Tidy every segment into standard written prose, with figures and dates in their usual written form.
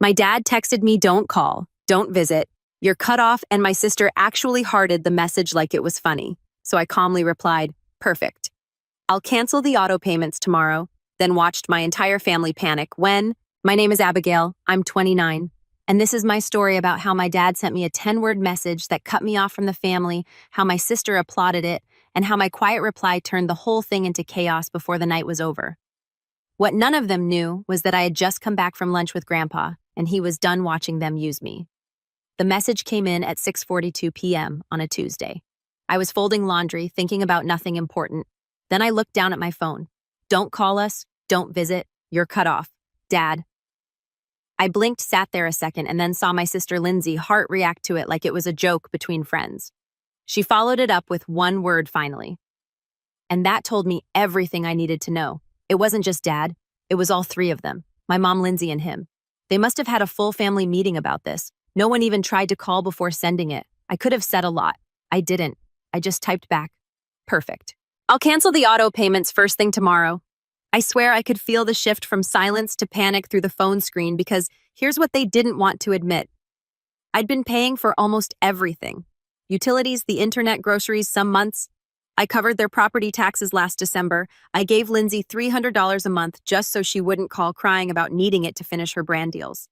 My dad texted me, "Don't call, don't visit, you're cut off," and my sister actually hearted the message like it was funny. So I calmly replied, "Perfect. I'll cancel the auto payments tomorrow," then watched my entire family panic when, my name is Abigail, I'm 29, and this is my story about how my dad sent me a 10-word message that cut me off from the family, how my sister applauded it, and how my quiet reply turned the whole thing into chaos before the night was over. What none of them knew was that I had just come back from lunch with Grandpa, and he was done watching them use me. The message came in at 6:42 p.m. on a Tuesday. I was folding laundry, thinking about nothing important. Then I looked down at my phone. "Don't call us, don't visit, you're cut off. Dad." I blinked, sat there a second, and then saw my sister Lindsay heart react to it like it was a joke between friends. She followed it up with one word finally. And that told me everything I needed to know. It wasn't just Dad, it was all three of them, my mom, Lindsay, and him. They must have had a full family meeting about this. No one even tried to call before sending it. I could have said a lot. I didn't. I just typed back, "Perfect. I'll cancel the auto payments first thing tomorrow." I swear I could feel the shift from silence to panic through the phone screen because here's what they didn't want to admit. I'd been paying for almost everything. Utilities, the internet, groceries, some months. I covered their property taxes last December. I gave Lindsay $300 a month just so she wouldn't call crying about needing it to finish her brand deals.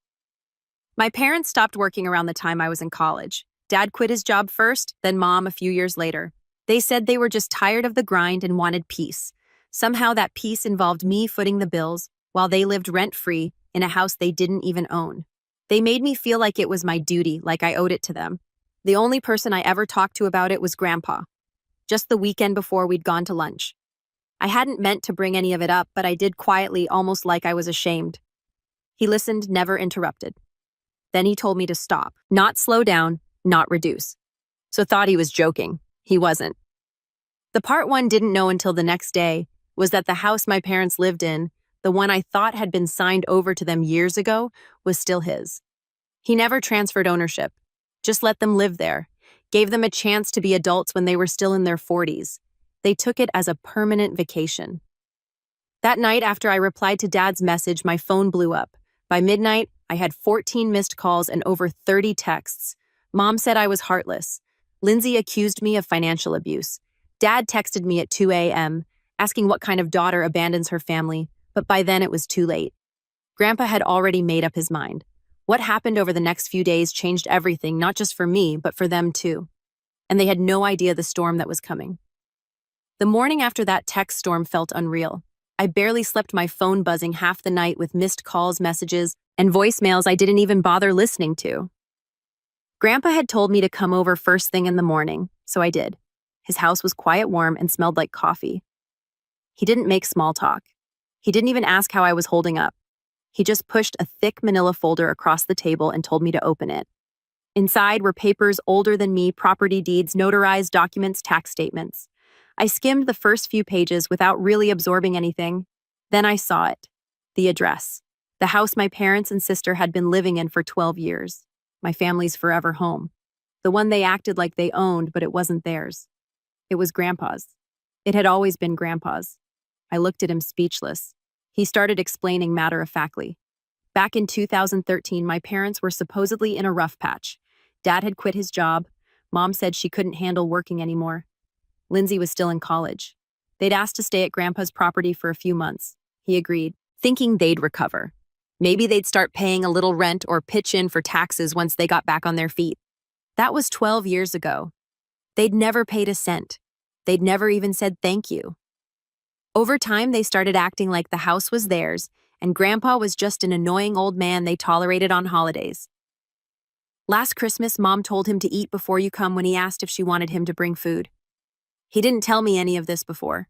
My parents stopped working around the time I was in college. Dad quit his job first, then Mom a few years later. They said they were just tired of the grind and wanted peace. Somehow that peace involved me footing the bills while they lived rent-free in a house they didn't even own. They made me feel like it was my duty, like I owed it to them. The only person I ever talked to about it was Grandpa. Just the weekend before we'd gone to lunch. I hadn't meant to bring any of it up, but I did quietly, almost like I was ashamed. He listened, never interrupted. Then he told me to stop, not slow down, not reduce. So thought he was joking. He wasn't. The part one didn't know until the next day was that the house my parents lived in, the one I thought had been signed over to them years ago, was still his. He never transferred ownership, just let them live there. Gave them a chance to be adults when they were still in their 40s. They took it as a permanent vacation. That night, after I replied to Dad's message, my phone blew up. By midnight, I had 14 missed calls and over 30 texts. Mom said I was heartless. Lindsay accused me of financial abuse. Dad texted me at 2 a.m., asking what kind of daughter abandons her family, but by then it was too late. Grandpa had already made up his mind. What happened over the next few days changed everything, not just for me, but for them too. And they had no idea the storm that was coming. The morning after that text storm felt unreal. I barely slept, my phone buzzing half the night with missed calls, messages, and voicemails I didn't even bother listening to. Grandpa had told me to come over first thing in the morning, so I did. His house was quiet, warm, and smelled like coffee. He didn't make small talk. He didn't even ask how I was holding up. He just pushed a thick manila folder across the table and told me to open it. Inside were papers older than me, property deeds, notarized documents, tax statements. I skimmed the first few pages without really absorbing anything. Then I saw it. The address. The house my parents and sister had been living in for 12 years. My family's forever home. The one they acted like they owned, but it wasn't theirs. It was Grandpa's. It had always been Grandpa's. I looked at him speechless. He started explaining matter-of-factly. Back in 2013, my parents were supposedly in a rough patch. Dad had quit his job. Mom said she couldn't handle working anymore. Lindsay was still in college. They'd asked to stay at Grandpa's property for a few months. He agreed, thinking they'd recover. Maybe they'd start paying a little rent or pitch in for taxes once they got back on their feet. That was 12 years ago. They'd never paid a cent. They'd never even said thank you. Over time, they started acting like the house was theirs, and Grandpa was just an annoying old man they tolerated on holidays. Last Christmas, Mom told him to eat before you come when he asked if she wanted him to bring food. He didn't tell me any of this before.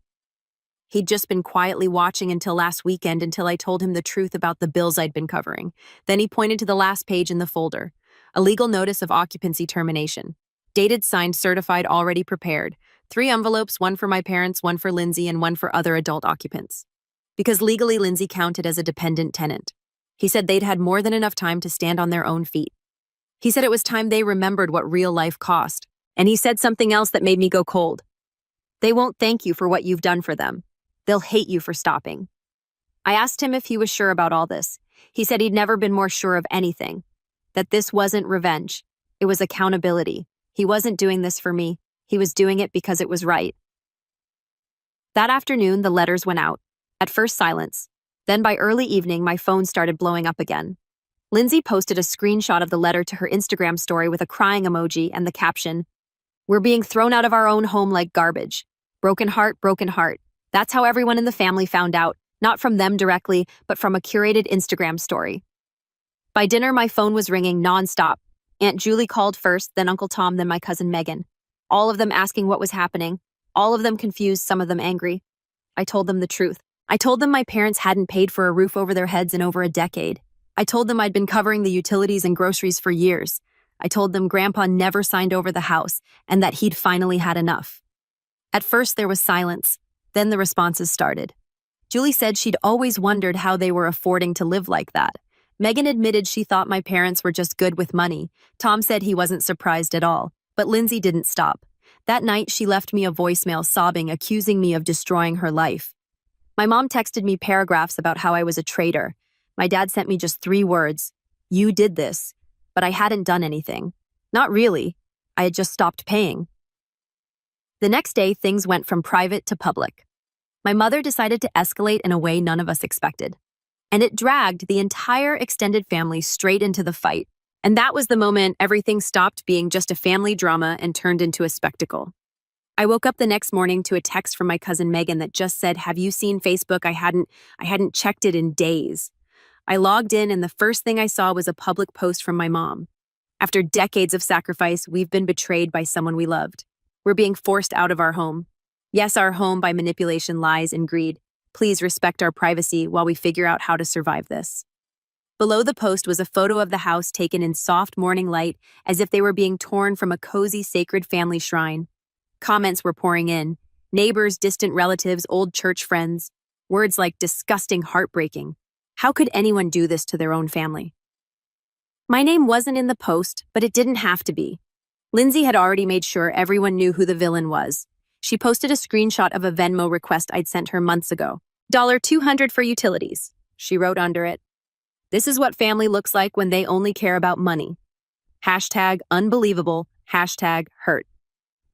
He'd just been quietly watching until last weekend until I told him the truth about the bills I'd been covering. Then he pointed to the last page in the folder, a legal notice of occupancy termination. Dated, signed, certified, already prepared. 3 envelopes, one for my parents, one for Lindsay, and one for other adult occupants. Because legally, Lindsay counted as a dependent tenant. He said they'd had more than enough time to stand on their own feet. He said it was time they remembered what real life cost. And he said something else that made me go cold. They won't thank you for what you've done for them. They'll hate you for stopping. I asked him if he was sure about all this. He said he'd never been more sure of anything, that this wasn't revenge. It was accountability. He wasn't doing this for me. He was doing it because it was right. That afternoon, the letters went out. At first, silence. Then by early evening, my phone started blowing up again. Lindsay posted a screenshot of the letter to her Instagram story with a crying emoji and the caption, "We're being thrown out of our own home like garbage. Broken heart, broken heart." That's how everyone in the family found out, not from them directly, but from a curated Instagram story. By dinner, my phone was ringing nonstop. Aunt Julie called first, then Uncle Tom, then my cousin Megan. All of them asking what was happening. All of them confused, some of them angry. I told them the truth. I told them my parents hadn't paid for a roof over their heads in over a decade. I told them I'd been covering the utilities and groceries for years. I told them Grandpa never signed over the house and that he'd finally had enough. At first, there was silence. Then the responses started. Julie said she'd always wondered how they were affording to live like that. Megan admitted she thought my parents were just good with money. Tom said he wasn't surprised at all. But Lindsay didn't stop. That night, she left me a voicemail sobbing, accusing me of destroying her life. My mom texted me paragraphs about how I was a traitor. My dad sent me just 3 words. "You did this." But I hadn't done anything. Not really. I had just stopped paying. The next day, things went from private to public. My mother decided to escalate in a way none of us expected. And it dragged the entire extended family straight into the fight. And that was the moment everything stopped being just a family drama and turned into a spectacle. I woke up the next morning to a text from my cousin Megan that just said, "Have you seen Facebook? I hadn't checked it in days." I logged in and the first thing I saw was a public post from my mom. "After decades of sacrifice, we've been betrayed by someone we loved. We're being forced out of our home. Yes, our home by manipulation, lies, and greed. Please respect our privacy while we figure out how to survive this." Below the post was a photo of the house taken in soft morning light, as if they were being torn from a cozy, sacred family shrine. Comments were pouring in. Neighbors, distant relatives, old church friends. Words like disgusting, heartbreaking. How could anyone do this to their own family? My name wasn't in the post, but it didn't have to be. Lindsay had already made sure everyone knew who the villain was. She posted a screenshot of a Venmo request I'd sent her months ago. $200 for utilities. She wrote under it, "This is what family looks like when they only care about money. Hashtag unbelievable, hashtag hurt."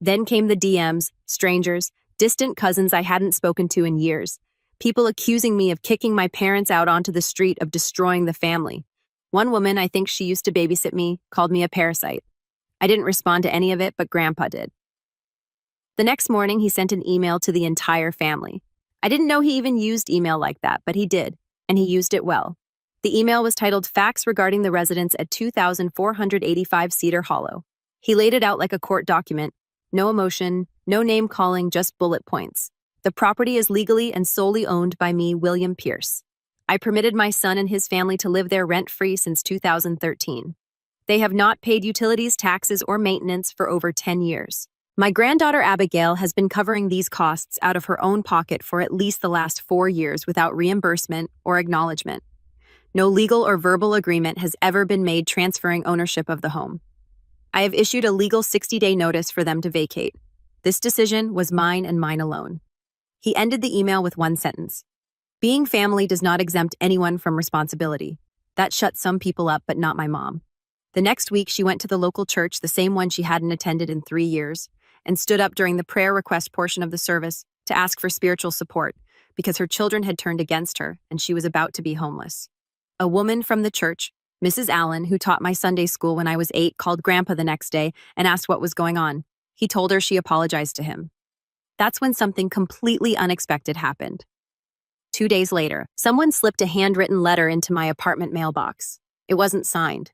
Then came the DMs, strangers, distant cousins I hadn't spoken to in years. People accusing me of kicking my parents out onto the street, of destroying the family. One woman, I think she used to babysit me, called me a parasite. I didn't respond to any of it, but Grandpa did. The next morning, he sent an email to the entire family. I didn't know he even used email like that, but he did, and he used it well. The email was titled "Facts Regarding the Residence at 2485 Cedar Hollow." He laid it out like a court document. No emotion, no name calling, just bullet points. The property is legally and solely owned by me, William Pierce. I permitted my son and his family to live there rent-free since 2013. They have not paid utilities, taxes, or maintenance for over 10 years. My granddaughter Abigail has been covering these costs out of her own pocket for at least the last 4 years without reimbursement or acknowledgement. No legal or verbal agreement has ever been made transferring ownership of the home. I have issued a legal 60-day notice for them to vacate. This decision was mine and mine alone. He ended the email with one sentence. "Being family does not exempt anyone from responsibility. That shut some people up, but not my mom." The next week, she went to the local church, the same one she hadn't attended in 3 years, and stood up during the prayer request portion of the service to ask for spiritual support because her children had turned against her and she was about to be homeless. A woman from the church, Mrs. Allen, who taught my Sunday school when I was 8, called Grandpa the next day and asked what was going on. He told her she apologized to him. That's when something completely unexpected happened. 2 days later, someone slipped a handwritten letter into my apartment mailbox. It wasn't signed.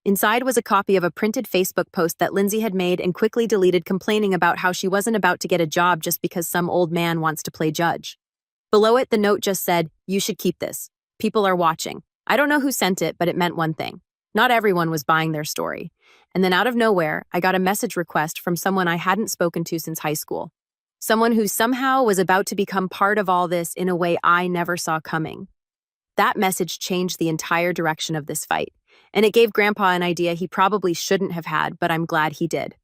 Inside was a copy of a printed Facebook post that Lindsay had made and quickly deleted, complaining about how she wasn't about to get a job just because some old man wants to play judge. Below it, the note just said, "You should keep this. People are watching." I don't know who sent it, but it meant one thing. Not everyone was buying their story. And then out of nowhere, I got a message request from someone I hadn't spoken to since high school. Someone who somehow was about to become part of all this in a way I never saw coming. That message changed the entire direction of this fight. And it gave Grandpa an idea he probably shouldn't have had, but I'm glad he did.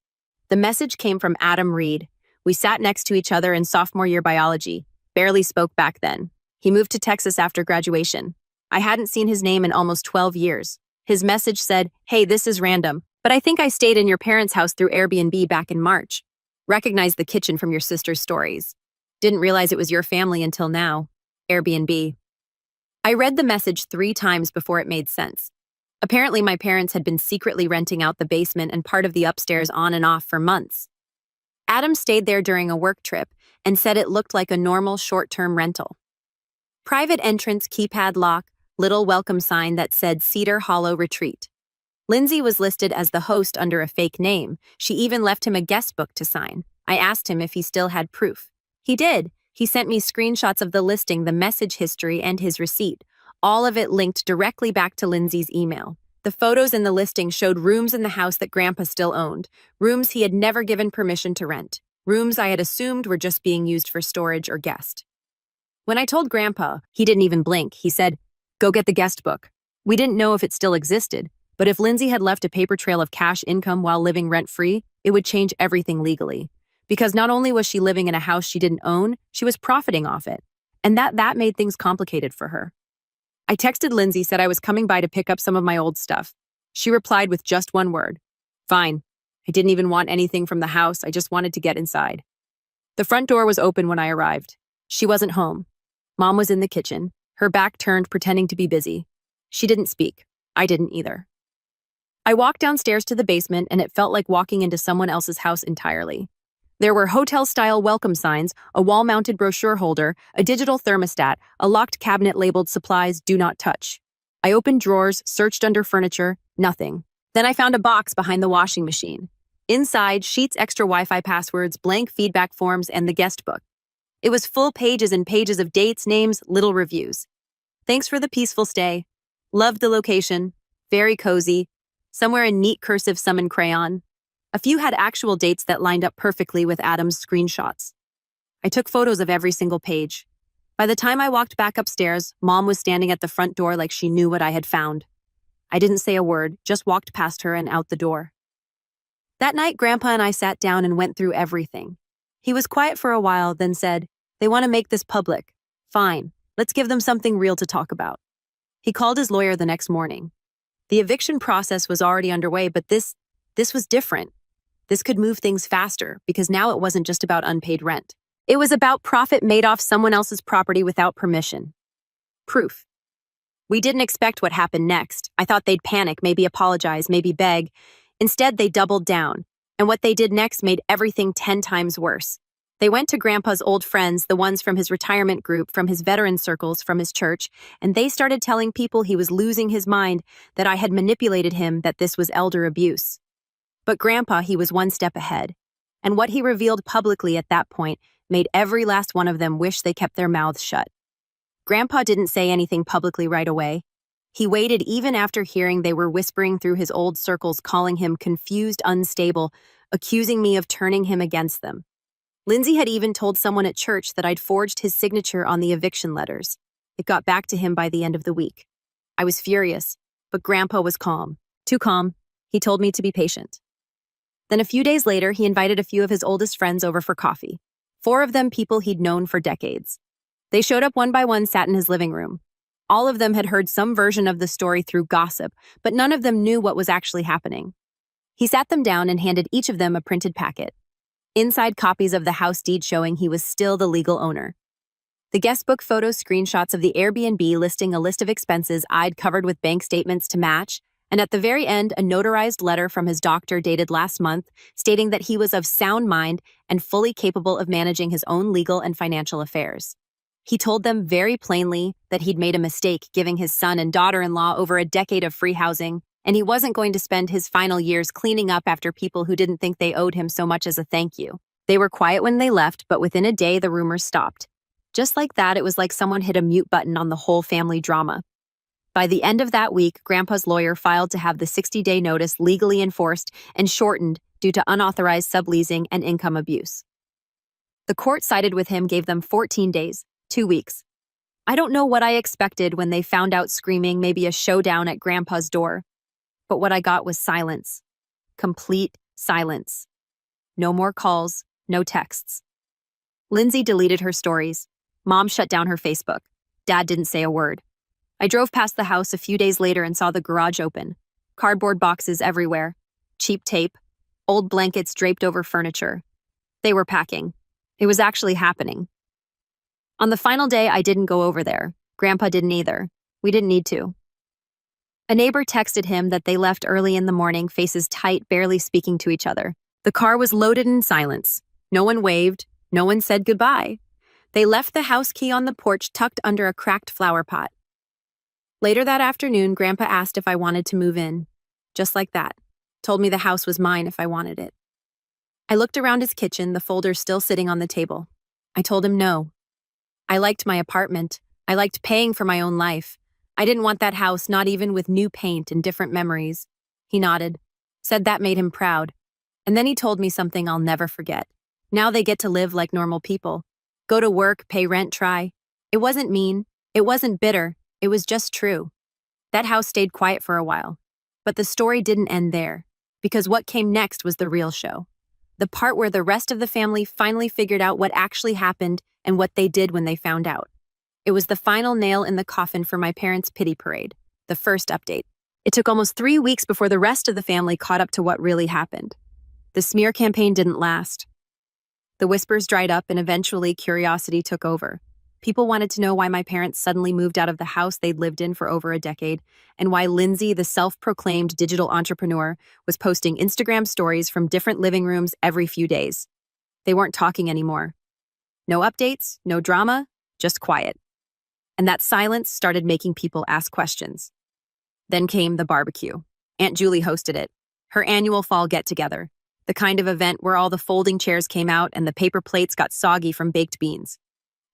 The message came from Adam Reed. We sat next to each other in sophomore year biology, barely spoke back then. He moved to Texas after graduation. I hadn't seen his name in almost 12 years. His message said, "Hey, this is random, but I think I stayed in your parents' house through Airbnb back in March. Recognized the kitchen from your sister's stories. Didn't realize it was your family until now. Airbnb." I read the message 3 times before it made sense. Apparently, my parents had been secretly renting out the basement and part of the upstairs on and off for months. Adam stayed there during a work trip and said it looked like a normal short-term rental. Private entrance keypad lock, little welcome sign that said Cedar Hollow Retreat. Lindsay was listed as the host under a fake name. She even left him a guest book to sign. I asked him if he still had proof. He did. He sent me screenshots of the listing, the message history, and his receipt. All of it linked directly back to Lindsay's email. The photos in the listing showed rooms in the house that Grandpa still owned, rooms he had never given permission to rent, rooms I had assumed were just being used for storage or guest. When I told Grandpa, he didn't even blink. He said, "Go get the guest book." We didn't know if it still existed, but if Lindsay had left a paper trail of cash income while living rent-free, it would change everything legally. Because not only was she living in a house she didn't own, she was profiting off it. And that made things complicated for her. I texted Lindsay, said I was coming by to pick up some of my old stuff. She replied with just one word, "Fine." I didn't even want anything from the house. I just wanted to get inside. The front door was open when I arrived. She wasn't home. Mom was in the kitchen, her back turned, pretending to be busy. She didn't speak. I didn't either. I walked downstairs to the basement, and it felt like walking into someone else's house entirely. There were hotel-style welcome signs, a wall-mounted brochure holder, a digital thermostat, a locked cabinet labeled "Supplies Do Not Touch." I opened drawers, searched under furniture, nothing. Then I found a box behind the washing machine. Inside, sheets, extra Wi-Fi passwords, blank feedback forms, and the guest book. It was full pages and pages of dates, names, little reviews. "Thanks for the peaceful stay. Loved the location. Very cozy." Somewhere in neat cursive, some in crayon. A few had actual dates that lined up perfectly with Adam's screenshots. I took photos of every single page. By the time I walked back upstairs, Mom was standing at the front door like she knew what I had found. I didn't say a word, just walked past her and out the door. That night, Grandpa and I sat down and went through everything. He was quiet for a while, then said, "They want to make this public. Fine, let's give them something real to talk about." He called his lawyer the next morning. The eviction process was already underway, but this was different. This could move things faster, because now it wasn't just about unpaid rent. It was about profit made off someone else's property without permission. Proof. We didn't expect what happened next. I thought they'd panic, maybe apologize, maybe beg. Instead, they doubled down. And what they did next made everything 10 times worse. They went to Grandpa's old friends, the ones from his retirement group, from his veteran circles, from his church, and they started telling people he was losing his mind, that I had manipulated him, that this was elder abuse. But Grandpa, he was one step ahead. And what he revealed publicly at that point made every last one of them wish they kept their mouths shut. Grandpa didn't say anything publicly right away. He waited even after hearing they were whispering through his old circles, calling him confused, unstable, accusing me of turning him against them. Lindsay had even told someone at church that I'd forged his signature on the eviction letters. It got back to him by the end of the week. I was furious, but Grandpa was calm. Too calm. He told me to be patient. Then a few days later, he invited a few of his oldest friends over for coffee. 4 of them people he'd known for decades. They showed up one by one, sat in his living room. All of them had heard some version of the story through gossip, but none of them knew what was actually happening. He sat them down and handed each of them a printed packet. Inside, copies of the house deed showing he was still the legal owner. The guest book photos, screenshots of the Airbnb listing, a list of expenses I'd covered with bank statements to match, and at the very end, a notarized letter from his doctor dated last month stating that he was of sound mind and fully capable of managing his own legal and financial affairs. He told them very plainly that he'd made a mistake giving his son and daughter-in-law over a decade of free housing, and he wasn't going to spend his final years cleaning up after people who didn't think they owed him so much as a thank you. They were quiet when they left, but within a day, the rumors stopped. Just like that, it was like someone hit a mute button on the whole family drama. By the end of that week, Grandpa's lawyer filed to have the 60-day notice legally enforced and shortened due to unauthorized subleasing and income abuse. The court sided with him, gave them 14 days, 2 weeks. I don't know what I expected when they found out, screaming, maybe a showdown at Grandpa's door. But what I got was silence. Complete silence. No more calls, no texts. Lindsay deleted her stories. Mom shut down her Facebook. Dad didn't say a word. I drove past the house a few days later and saw the garage open. Cardboard boxes everywhere, cheap tape, old blankets draped over furniture. They were packing. It was actually happening. On the final day, I didn't go over there. Grandpa didn't either. We didn't need to. A neighbor texted him that they left early in the morning, faces tight, barely speaking to each other. The car was loaded in silence. No one waved. No one said goodbye. They left the house key on the porch tucked under a cracked flower pot. Later that afternoon, Grandpa asked if I wanted to move in. Just like that. Told me the house was mine if I wanted it. I looked around his kitchen, the folders still sitting on the table. I told him no. I liked my apartment. I liked paying for my own life. I didn't want that house, not even with new paint and different memories. He nodded, said that made him proud. And then he told me something I'll never forget. Now they get to live like normal people. Go to work, pay rent, try. It wasn't mean. It wasn't bitter. It was just true. That house stayed quiet for a while. But the story didn't end there, because what came next was the real show. The part where the rest of the family finally figured out what actually happened and what they did when they found out. It was the final nail in the coffin for my parents' pity parade, the first update. It took almost 3 weeks before the rest of the family caught up to what really happened. The smear campaign didn't last. The whispers dried up and eventually curiosity took over. People wanted to know why my parents suddenly moved out of the house they'd lived in for over a decade, and why Lindsay, the self-proclaimed digital entrepreneur, was posting Instagram stories from different living rooms every few days. They weren't talking anymore. No updates, no drama, just quiet. And that silence started making people ask questions. Then came the barbecue. Aunt Julie hosted it, her annual fall get-together, the kind of event where all the folding chairs came out and the paper plates got soggy from baked beans.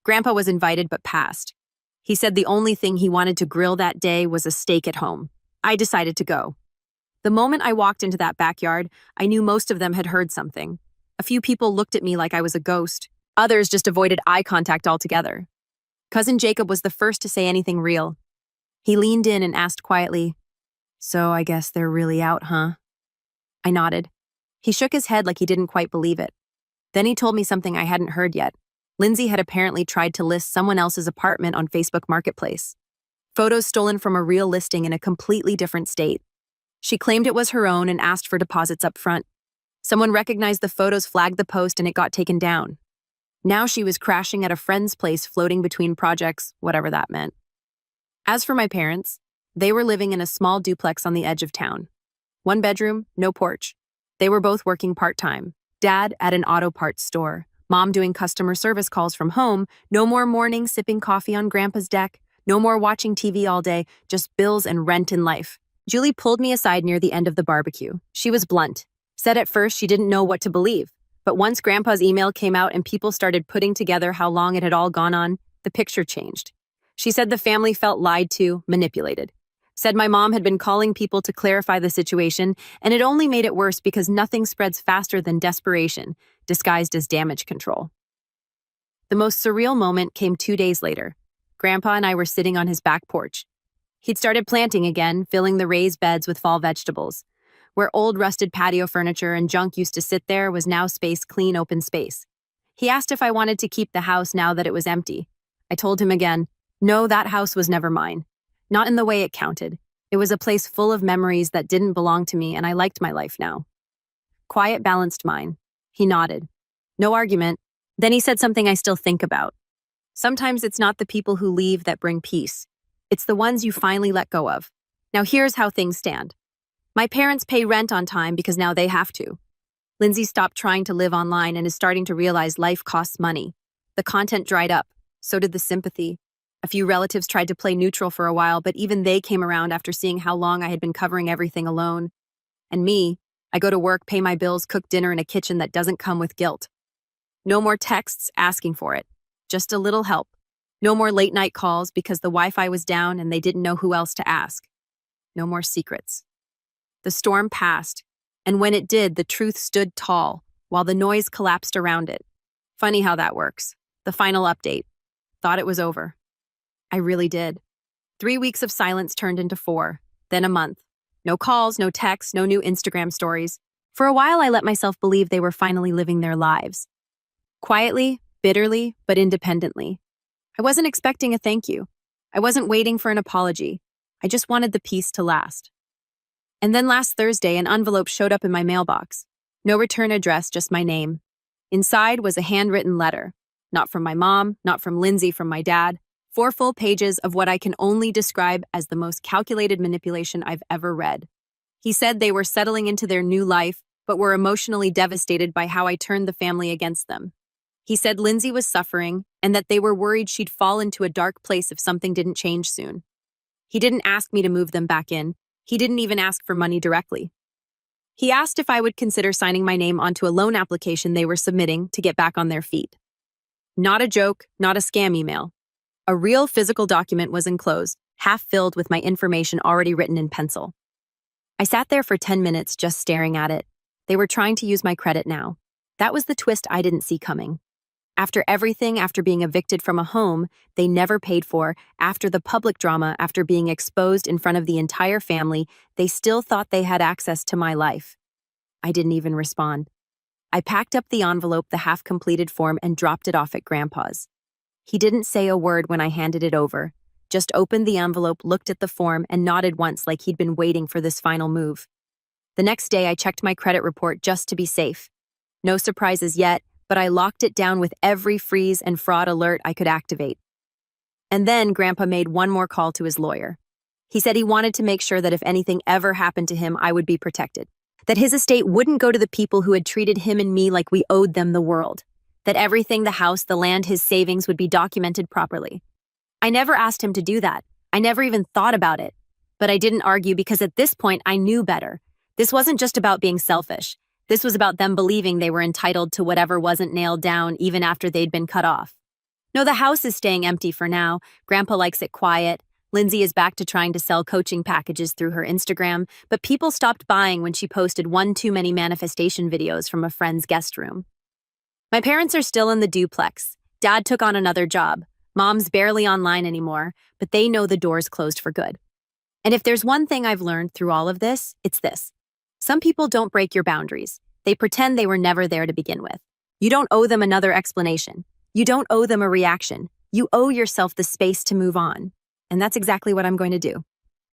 Grandpa was invited but passed. He said the only thing he wanted to grill that day was a steak at home. I decided to go. The moment I walked into that backyard, I knew most of them had heard something. A few people looked at me like I was a ghost. Others just avoided eye contact altogether. Cousin Jacob was the first to say anything real. He leaned in and asked quietly, "So I guess they're really out, huh?" I nodded. He shook his head like he didn't quite believe it. Then he told me something I hadn't heard yet. Lindsay had apparently tried to list someone else's apartment on Facebook Marketplace. Photos stolen from a real listing in a completely different state. She claimed it was her own and asked for deposits up front. Someone recognized the photos, flagged the post, and it got taken down. Now she was crashing at a friend's place, floating between projects, whatever that meant. As for my parents, they were living in a small duplex on the edge of town. 1 bedroom, no porch. They were both working part-time. Dad at an auto parts store. Mom doing customer service calls from home. No more mornings sipping coffee on Grandpa's deck. No more watching TV all day, just bills and rent in life. Julie pulled me aside near the end of the barbecue. She was blunt. Said at first she didn't know what to believe. But once Grandpa's email came out and people started putting together how long it had all gone on, the picture changed. She said the family felt lied to, manipulated. Said my mom had been calling people to clarify the situation, and it only made it worse because nothing spreads faster than desperation, disguised as damage control. The most surreal moment came 2 days later. Grandpa and I were sitting on his back porch. He'd started planting again, filling the raised beds with fall vegetables. Where old rusted patio furniture and junk used to sit there was now clean open space. He asked if I wanted to keep the house now that it was empty. I told him again, no, that house was never mine. Not in the way it counted. It was a place full of memories that didn't belong to me, and I liked my life now. Quiet balanced mine. He nodded. No argument. Then he said something I still think about. Sometimes it's not the people who leave that bring peace. It's the ones you finally let go of. Now here's how things stand. My parents pay rent on time because now they have to. Lindsay stopped trying to live online and is starting to realize life costs money. The content dried up. So did the sympathy. A few relatives tried to play neutral for a while, but even they came around after seeing how long I had been covering everything alone. And me, I go to work, pay my bills, cook dinner in a kitchen that doesn't come with guilt. No more texts asking for it. Just a little help. No more late night calls because the Wi-Fi was down and they didn't know who else to ask. No more secrets. The storm passed, and when it did, the truth stood tall, while the noise collapsed around it. Funny how that works. The final update. Thought it was over. I really did. 3 weeks of silence turned into 4, then a month. No calls, no texts, no new Instagram stories. For a while, I let myself believe they were finally living their lives. Quietly, bitterly, but independently. I wasn't expecting a thank you. I wasn't waiting for an apology. I just wanted the peace to last. And then last Thursday, an envelope showed up in my mailbox. No return address, just my name. Inside was a handwritten letter. Not from my mom, not from Lindsay, from my dad. 4 full pages of what I can only describe as the most calculated manipulation I've ever read. He said they were settling into their new life, but were emotionally devastated by how I turned the family against them. He said Lindsay was suffering and that they were worried she'd fall into a dark place if something didn't change soon. He didn't ask me to move them back in. He didn't even ask for money directly. He asked if I would consider signing my name onto a loan application they were submitting to get back on their feet. Not a joke, not a scam email. A real physical document was enclosed, half filled with my information already written in pencil. I sat there for 10 minutes just staring at it. They were trying to use my credit now. That was the twist I didn't see coming. After everything, after being evicted from a home they never paid for, after the public drama, after being exposed in front of the entire family, they still thought they had access to my life. I didn't even respond. I packed up the envelope, the half-completed form, and dropped it off at Grandpa's. He didn't say a word when I handed it over, just opened the envelope, looked at the form, and nodded once like he'd been waiting for this final move. The next day, I checked my credit report just to be safe. No surprises yet, but I locked it down with every freeze and fraud alert I could activate. And then Grandpa made one more call to his lawyer. He said he wanted to make sure that if anything ever happened to him, I would be protected. That his estate wouldn't go to the people who had treated him and me like we owed them the world. That everything, the house, the land, his savings, would be documented properly. I never asked him to do that. I never even thought about it. But I didn't argue because at this point I knew better. This wasn't just about being selfish. This was about them believing they were entitled to whatever wasn't nailed down even after they'd been cut off. No, the house is staying empty for now. Grandpa likes it quiet. Lindsay is back to trying to sell coaching packages through her Instagram, but people stopped buying when she posted one too many manifestation videos from a friend's guest room. My parents are still in the duplex. Dad took on another job. Mom's barely online anymore, but they know the door's closed for good. And if there's one thing I've learned through all of this, it's this. Some people don't break your boundaries. They pretend they were never there to begin with. You don't owe them another explanation. You don't owe them a reaction. You owe yourself the space to move on. And that's exactly what I'm going to do.